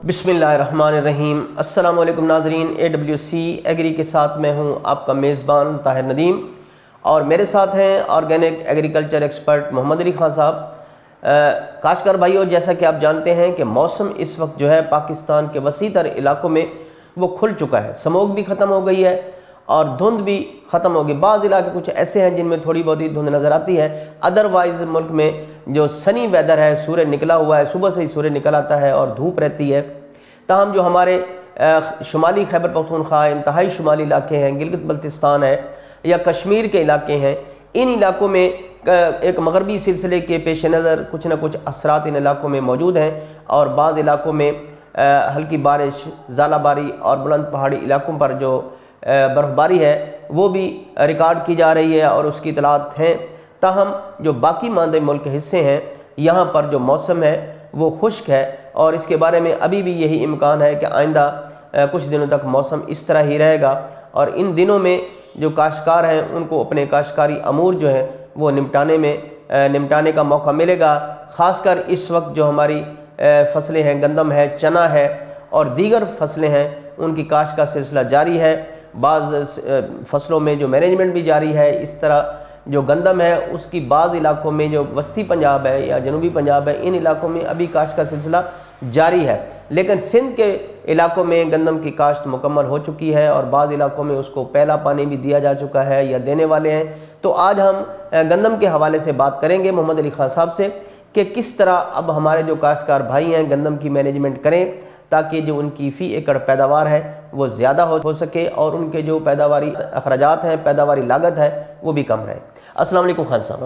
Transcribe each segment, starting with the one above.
बिस्मिल्लाहिर्रहमानिर्रहीम। अस्सलाम वालेकुम नाज़रीन, AWC एग्री के साथ मैं हूं आपका मेज़बान ताहिर नदीम और मेरे साथ हैं organic agriculture expert Mohammad Ali Khan साहब। काश्तकार भाइयों, जैसा कि आप जानते हैं कि मौसम इस वक्त जो है पाकिस्तान के वसी तर इलाकों में वो खुल चुका है। स्मोक भी ख़त्म हो गई है और धुंध भी ख़त्म होगी। बाज़ इलाके कुछ ऐसे हैं जिनमें थोड़ी बहुत ही धुंध नज़र आती है। अदरवाइज़ मुल्क में जो सनी वेदर है, सूर्य निकला हुआ है, सुबह से ही सूर्य निकल आता है और धूप रहती है। ताहम जो हमारे शुमाली खैबर पख्तूनख्वा, इंतहाई शुमाली इलाके हैं, गिलगित बल्तिस्तान है या कश्मीर के इलाके हैं, इन इलाकों में एक मगरबी सिलसिले के पेश नज़र कुछ ना कुछ असरात इन इलाकों में मौजूद हैं और बाज़ इलाकों में हल्की बारिश, ज़ालाबारी और बुलंद पहाड़ी इलाकों पर जो बर्फ़बारी है वो भी रिकॉर्ड की जा रही है और उसकी इतलात हैं। ताहम जो बाकी मानदे मुल्क के हिस्से हैं, यहाँ पर जो मौसम है वो खुश्क है और इसके बारे में अभी भी यही इम्कान है कि आइंदा कुछ दिनों तक मौसम इस तरह ही रहेगा और इन दिनों में जो काश्तकार हैं उनको अपने काश्तकारी अमूर जो हैं वो निपटाने का मौका मिलेगा। ख़ासकर इस वक्त जो हमारी फसलें हैं, गंदम है, चना है और दीगर फसलें हैं, उनकी काश्त का सिलसिला जारी है। बाज़ फसलों में जो मैनेजमेंट भी जारी है। इस तरह जो गंदम है उसकी बाज़ इलाकों में, जो वस्ती पंजाब है या जनूबी पंजाब है, इन इलाकों में अभी काश्त का सिलसिला जारी है। लेकिन सिंध के इलाकों में गंदम की काश्त मुकम्मल हो चुकी है और बाज़ इलाकों में उसको पहला पानी भी दिया जा चुका है या देने वाले हैं। तो आज हम गंदम के हवाले से बात करेंगे मोहम्मद अली खान साहब से कि किस तरह अब हमारे जो काश्तकार भाई हैं गंदम की मैनेजमेंट करें ताकि जो उनकी फ़ी एकड़ पैदावार है वो ज़्यादा हो सके और उनके जो पैदावारी अखराजात हैं, पैदावारी लागत है वो भी कम रहे। अस्सलाम वालेकुम खान साहब।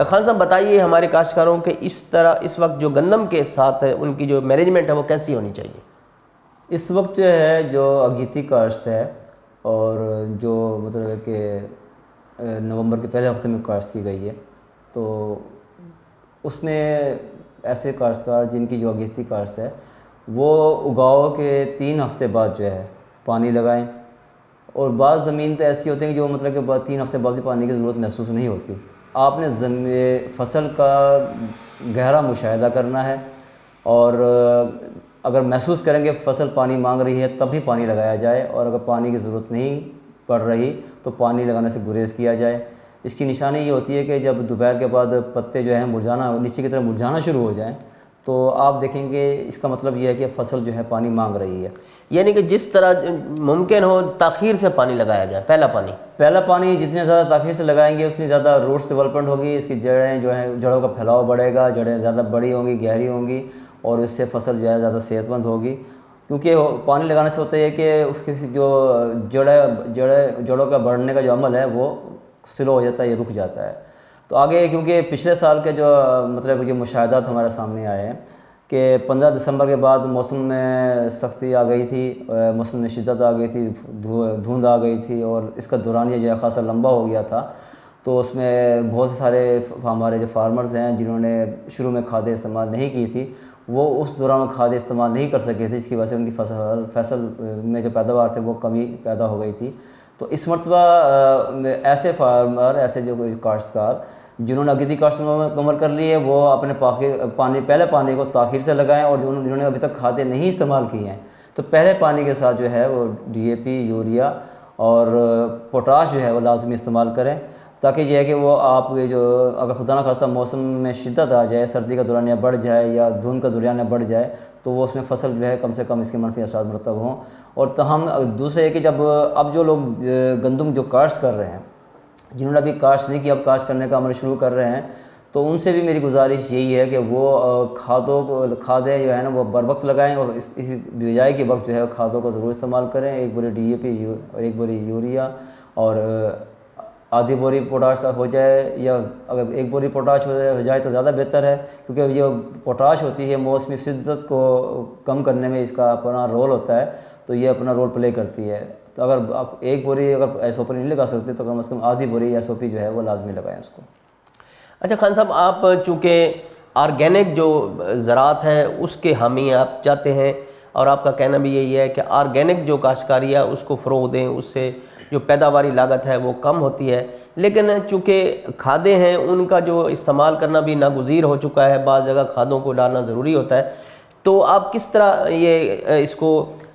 खान साहब बताइए, हमारे काश्तकारों के इस वक्त जो गंदम के साथ है उनकी जो मैनेजमेंट है वो कैसी होनी चाहिए? इस वक्त जो है जो अगीती काश्त है और जो मतलब है कि नवंबर के पहले हफ्ते में काश्त की गई है, तो उसमें ऐसे काश्तकार जिनकी जो अगीती काश्त है वो उगाव के 3 हफ्ते बाद जो है पानी लगाएं। और बाज़ ज़मीन तो ऐसी होती है कि जो मतलब कि 3 हफ्ते बाद भी पानी की ज़रूरत महसूस नहीं होती। आपने फसल का गहरा मुशाहिदा करना है और अगर महसूस करेंगे फसल पानी मांग रही है तब भी पानी लगाया जाए और अगर पानी की ज़रूरत नहीं पड़ रही तो पानी लगाने से गुरेज किया जाए। इसकी निशानी ये होती है कि जब दोपहर के बाद पत्ते जो हैं मुरझाना, नीचे की तरफ मुरझाना शुरू हो जाएं, तो आप देखेंगे इसका मतलब ये है कि फसल जो है पानी मांग रही है। यानी कि जिस तरह मुमकिन हो ताख़ीर से पानी लगाया जाए। पहला पानी जितने ज़्यादा ताख़ीर से लगाएंगे उतनी ज़्यादा रूट्स डेवलपमेंट होगी, इसकी जड़ें जो हैं, जड़ों का फैलाव बढ़ेगा, जड़ें ज़्यादा बड़ी होंगी, गहरी होंगी और इससे फसल जो है ज़्यादा सेहतमंद होगी। क्योंकि पानी लगाने से होता है कि उसकी जो जड़ों का बढ़ने का जो अमल है वो स्लो हो जाता है, ये रुक जाता है। तो आगे क्योंकि पिछले साल के जो मतलब जो मुशाहिदात हमारे सामने आए हैं कि 15 दिसंबर के बाद मौसम में सख्ती आ गई थी, मौसम में शिद्दत आ गई थी, धुंध आ गई थी और इसका दौरानिया जो है ख़ासा लंबा हो गया था। तो उसमें बहुत से सारे हमारे जो फार्मर्स हैं जिन्होंने शुरू में खादें इस्तेमाल नहीं की थी, वो उस दौरान खादें इस्तेमाल नहीं कर सके थे, जिसकी वजह से उनकी फसल में जो पैदावार थे वो कमी पैदा हो गई थी। तो इस मरतबा ऐसे फार्मर, ऐसे जो काश्तकार जिन्होंने अगीती काश्त मुकम्मल कर ली है वो अपने पहले पानी को ताख़ीर से लगाएं और जिन्होंने अभी तक खादें नहीं इस्तेमाल की हैं तो पहले पानी के साथ जो है वो DAP, यूरिया और पोटाश जो है वो लाजमी इस्तेमाल करें, ताकि यह है कि वो आपके जो अगर खुदा न खास्ता मौसम में शिद्दत आ जाए, सर्दी का दौरानिया बढ़ जाए या धुंध का दौरानिया बढ़ जाए तो वो उसमें फसल जो है कम से कम इसके मनफी असरात मरतब हों। और तहम दूसरे है कि जब अब जो लोग गंदम जो काश्त कर रहे हैं, जिन्होंने अभी काश्त नहीं किया, अब काश्त करने का अमल शुरू कर रहे हैं, तो उनसे भी मेरी गुजारिश यही है कि वो खादें जो है ना वो बर वक्त लगाएँ और इस बिजाई के वक्त जो है खादों को ज़रूर इस्तेमाल करें। एक बोरी DAP और एक बोरी यूरिया और आधी बोरी पोटाश हो जाए, या अगर एक बोरी पोटाश हो जाए तो ज़्यादा बेहतर है, क्योंकि जो पोटाश होती है मौसमी शिद्दत को कम करने में इसका अपना रोल होता है, तो ये अपना रोल प्ले करती है। तो अगर आप एक बोरी अगर SOP नहीं लगा सकते तो कम से कम आधी बोरी SOP जो है वो लाजमी लगाएं उसको। अच्छा खान साहब, आप चूँकि ऑर्गेनिक जो ज़राअत है उसके हामी आप चाहते हैं और आपका कहना भी यही है कि ऑर्गेनिक जो काश्तकारी है उसको फ़रोग़ दें, उससे जो पैदावारी लागत है वो कम होती है। लेकिन चूँकि खादें हैं उनका जो इस्तेमाल करना भी नागुज़ीर हो चुका है, बाज़ जगह खादों को डालना ज़रूरी होता है। तो आप किस तरह ये इसको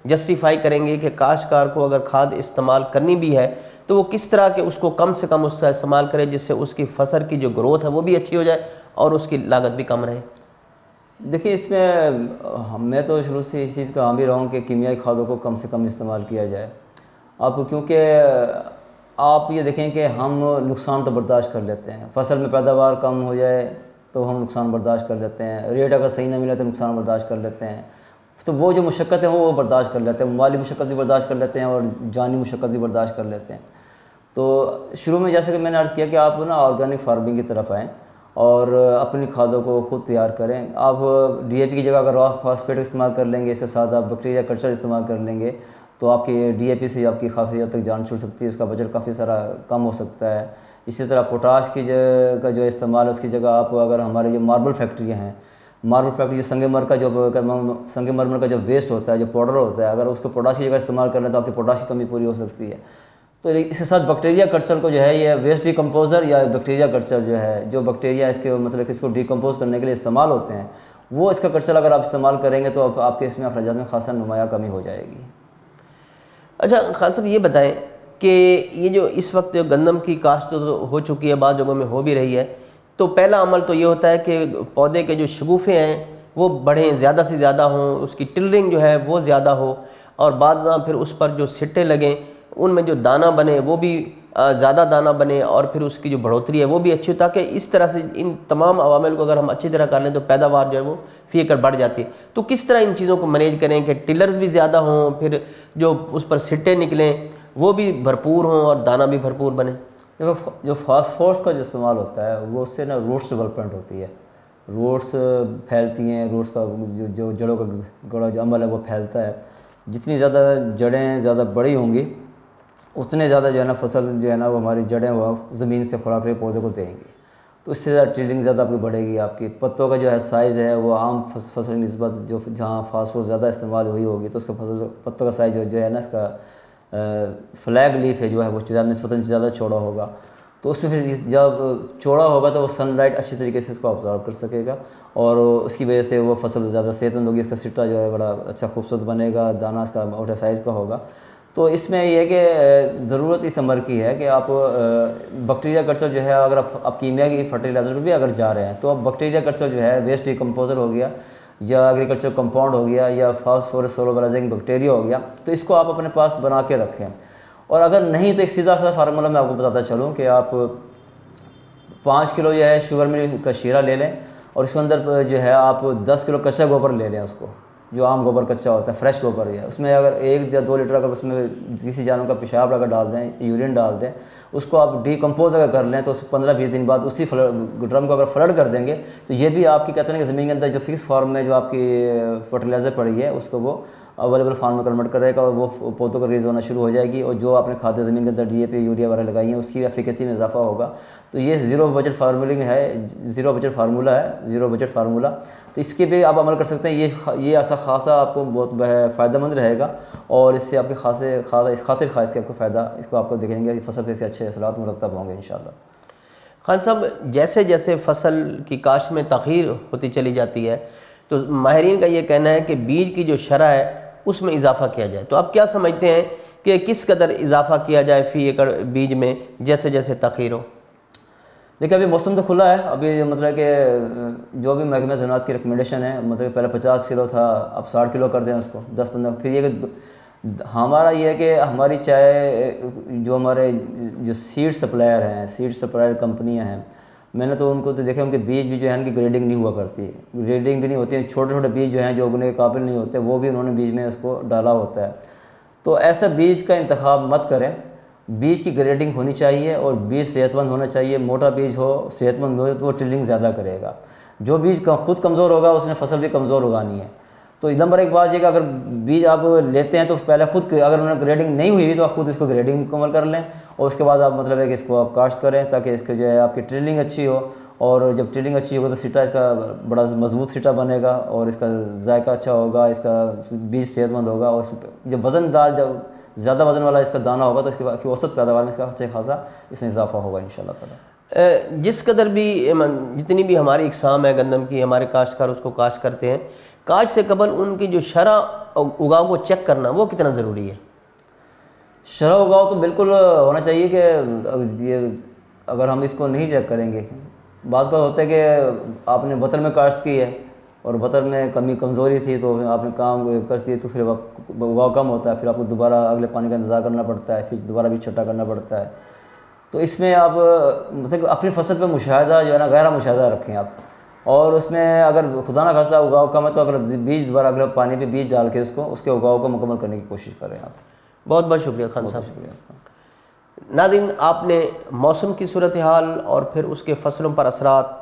जस्टिफाई करेंगे कि काश्तकार को अगर खाद इस्तेमाल करनी भी है तो वो किस तरह के उसको कम से कम उसका इस्तेमाल करे जिससे उसकी फसल की जो ग्रोथ है वो भी अच्छी हो जाए और उसकी लागत भी कम रहे? देखिए, इसमें मैं तो शुरू से इस चीज़ का हामी रहा हूँ कि कीमियाई खादों को कम से कम इस्तेमाल किया जाए। अब क्योंकि आप ये देखें कि हम नुकसान तो बर्दाश्त कर लेते हैं, फसल में पैदावार कम हो जाए तो हम नुकसान बर्दाश्त कर लेते हैं, रेट अगर सही ना मिले तो नुकसान बर्दाश्त कर लेते हैं। तो वो जो मुशक्क़त है वो बर्दाश्त कर लेते हैं, माली मुशक्क़त भी बर्दाश्त कर लेते हैं और जानी मुशक्क़त भी बर्दाश्त कर लेते हैं। तो शुरू में जैसे कि मैंने अर्ज़ किया कि आप ना ऑर्गेनिक फार्मिंग की तरफ आएँ और अपनी खादों को खुद तैयार करें। आप डीएपी की जगह अगर रॉक फॉस्फेट इस्तेमाल कर लेंगे, इसके साथ आप बैक्टीरिया कल्चर इस्तेमाल कर लेंगे तो आपकी डीएपी से आपकी काफ़ी हद तक जान छूट सकती है, उसका बजट काफ़ी सारा कम हो सकता है। इसी तरह पोटाश की का जो इस्तेमाल है उसकी जगह आप अगर हमारे जो मार्बल फैक्ट्रियाँ हैं, मार्बल फैक्ट्री जो संगमरमर का जो वेस्ट होता है, जो पाउडर होता है, अगर उसको पोटाश की जगह इस्तेमाल कर लें तो आपकी पोटाश की कमी पूरी हो सकती है। तो इसके साथ बैक्टीरिया कल्चर को जो है ये वेस्ट डिकम्पोज़र या बैक्टीरिया कल्चर जो है, जो बैक्टीरिया इसके मतलब कि इसको डिकम्पोज करने के लिए इस्तेमाल होते हैं, वो इसका कल्चर अगर आप इस्तेमाल करेंगे तो आपके इसमें अखराजात में खासा नुमाया कमी हो जाएगी। अच्छा खान साहब, ये बताएं कि ये जो इस वक्त गंदम की काश्त तो हो चुकी है, बाद जगहों में हो भी रही है, तो पहला अमल तो ये होता है कि पौधे के जो शगुफ़े हैं वो बढ़ें, ज़्यादा से ज़्यादा हों, उसकी टिलरिंग जो है वो ज़्यादा हो और बाद फिर उस पर जो सिट्टे लगें उनमें जो दाना बने वो भी ज़्यादा दाना बने और फिर उसकी जो बढ़ोतरी है वो भी अच्छी हो, ताकि इस तरह से इन तमाम अवामिल को अगर हम अच्छी तरह कर लें तो पैदावार जो है वो फी एकड़ बढ़ जाती है। तो किस तरह इन चीज़ों को मैनेज करें कि टिलर्स भी ज़्यादा हों, फिर जो उस पर सिट्टे निकलें वो भी भरपूर हों और दाना भी भरपूर बने? देखो, जो फास्फोरस का जो इस्तेमाल होता है वो उससे ना रूट्स डेवलपमेंट होती है, रूट्स फैलती हैं, रूट्स का जो जड़ों का गड़ा जो अमल है वो फैलता है। जितनी ज़्यादा जड़ें ज़्यादा बड़ी होंगी उतने ज़्यादा जो है ना फसल जो है ना वो हमारी जड़ें वो ज़मीन से खुराक रहे पौधे को देंगी, तो इससे ज़्यादा टिल्डिंग ज़्यादा आपकी बढ़ेगी। आपकी पत्तों का जो है साइज़ है वो आम फसल की निस्बत जो जहाँ फास्फोरस ज़्यादा इस्तेमाल हुई होगी तो उसका पत्तों का साइज़ जो है ना इसका फ्लैग लीफ है जो है वो निस्बतन ज़्यादा चौड़ा होगा। तो उसमें फिर जब चौड़ा होगा तो वो सनलाइट अच्छी तरीके से इसको ऑब्जर्व कर सकेगा और उसकी वजह से वो फसल ज़्यादा सेहतमंद होगी, इसका सिट्टा जो है बड़ा अच्छा खूबसूरत बनेगा, दाना इसका मोटा साइज़ का होगा। तो इसमें यह है कि ज़रूरत इस अमर की है कि आप बैक्टीरिया कल्चर जो है, अगर आप कीमिया की फर्टिलाइज़र पर भी अगर जा रहे हैं तो आप बैक्टीरिया कल्चर जो है वेस्ट डिकम्पोज़र हो गया या एग्रीकल्चर कंपाउंड हो गया या फास्फोरस सोलोबलाइजिंग बैक्टीरिया हो गया, तो इसको आप अपने पास बना के रखें। और अगर नहीं तो एक सीधा सा फार्मूला मैं आपको बताता चलूँ कि आप 5 किलो जो है शुगर मिल का शीरा ले लें और इसके अंदर जो है आप 10 किलो कच्चा गोबर ले लें, उसको जो आम गोबर कच्चा होता है, फ्रेश गोबर है, उसमें अगर 1 या 2 लीटर अगर उसमें किसी जानवर का पेशाब अगर डाल दें, यूरिन डाल दें, उसको आप डिकम्पोज अगर कर लें तो 15-20 दिन बाद उसी ड्रम को अगर फ्लड कर देंगे तो ये भी आपकी कहते हैं कि ज़मीन के अंदर जो फिक्स फॉर्म में जो आपकी फर्टिलाइज़र पड़ी है उसको वो अवेलेबल फार्म में कन्वर्ट करेगा और वो पौधों का रिलीज होना शुरू हो जाएगी और जो आपने खाद्य ज़मीन के अंदर डीएपी यूरिया वगैरह लगाई है उसकी एफिकेसी में इजाफा होगा। तो ये ज़ीरो बजट फार्मूला तो इसके पे आप अमल कर सकते हैं। ये ऐसा खासा आपको बहुत फ़ायदेमंद रहेगा और इससे आपके इस खातिर खास के आपको फ़ायदा इसको आपको देखेंगे कि फसल पे अच्छे असरात मुरतब होंगे इंशाल्लाह। खान साहब, जैसे जैसे फसल की काश्त में तख़ीर होती चली जाती है तो माहिरीन का ये कहना है कि बीज की जो शरह है उसमें इजाफा किया जाए, तो आप क्या समझते हैं कि किस कदर इजाफा किया जाए फ़ी एकड़ बीज में जैसे जैसे तख़ीर हो? देखिए, अभी मौसम तो खुला है, अभी मतलब कि जो भी महकमे ज़राअत की रिकमेंडेशन है, मतलब पहले 50 किलो था, अब 60 किलो कर दें उसको 10-15। फिर ये कि हमारा ये है कि हमारी चाहे जो हमारे जो सीड सप्लायर कंपनियां हैं, मैंने तो उनको तो देखा उनके बीज भी जो है उनकी ग्रेडिंग नहीं हुआ करती, ग्रेडिंग भी नहीं होती है। छोटे छोटे बीज जो हैं जो उगने के काबिल नहीं होते वो भी उन्होंने बीज में उसको डाला होता है। तो ऐसा बीज का इंतखाब मत करें, बीज की ग्रेडिंग होनी चाहिए और बीज सेहतमंद होना चाहिए। मोटा बीज हो, सेहतमंद हो तो वो टिल्डिंग ज़्यादा करेगा। जो बीज खुद कमज़ोर होगा उसने फसल भी कमज़ोर उगानी है। तो नंबर एक बात ये कि अगर बीज आप लेते हैं तो पहले खुद अगर उन्होंने ग्रेडिंग नहीं हुई तो आप खुद इसको ग्रेडिंग मुकम्मल कर लें और उसके बाद आप मतलब है कि इसको आप काश्त करें ताकि इसके जो है आपकी टिल्डिंग अच्छी हो। और जब टिल्डिंग अच्छी होगी तो सिट्टा इसका बड़ा मजबूत सिट्टा बनेगा और इसका जायका अच्छा होगा, इसका बीज सेहतमंद होगा और जब वज़नदार जब ज़्यादा वज़न वाला इसका दाना होगा तो इसकी औसत पैदावार में इसका अच्छा खासा इसमें इजाफा होगा इंशाल्लाह ताला। जिस कदर भी जितनी भी हमारी इकसाम है गंदम की, हमारे काश्तकार उसको काश्त करते हैं, काश से कबल उनकी जो शरह उगाव को चेक करना वो कितना ज़रूरी है? शरह उगाव तो बिल्कुल होना चाहिए कि ये अगर हम इसको नहीं चेक करेंगे, बात बात होता है कि आपने बतर में काश्त की है और बतर में कमज़ोरी थी तो आपने काम कर दिए, तो फिर उगाव कम होता है, फिर आपको दोबारा अगले पानी का इंतज़ार करना पड़ता है, फिर दोबारा भी छट्टा करना पड़ता है। तो इसमें आप मतलब अपनी फसल पे मुशाहिदा जो है ना, गहरा मुशाहिदा रखें आप, और उसमें अगर खुदा ना खास्ता उगाव कम है तो अगर बीज दोबारा अगले पानी पे बीज डाल के उसके उगाव को मुकम्मल करने की कोशिश करें आप। बहुत बहुत शुक्रिया खान साहब। शुक्रिया आपका। नाज़रीन, आपने मौसम की सूरत हाल और फिर उसके फसलों पर असरात,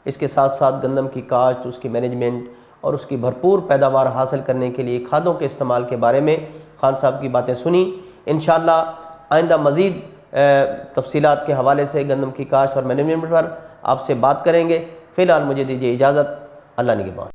इसके साथ साथ गंदम की काश्त, उसकी मैनेजमेंट और उसकी भरपूर पैदावार हासिल करने के लिए खादों के इस्तेमाल के बारे में खान साहब की बातें सुनी। इंशाअल्लाह आइंदा मज़ीद तफसीलात के हवाले से गंदम की काश्त और मैनेजमेंट पर आपसे बात करेंगे। फ़िलहाल मुझे दीजिए इजाज़त। अल्लाह निगहबान।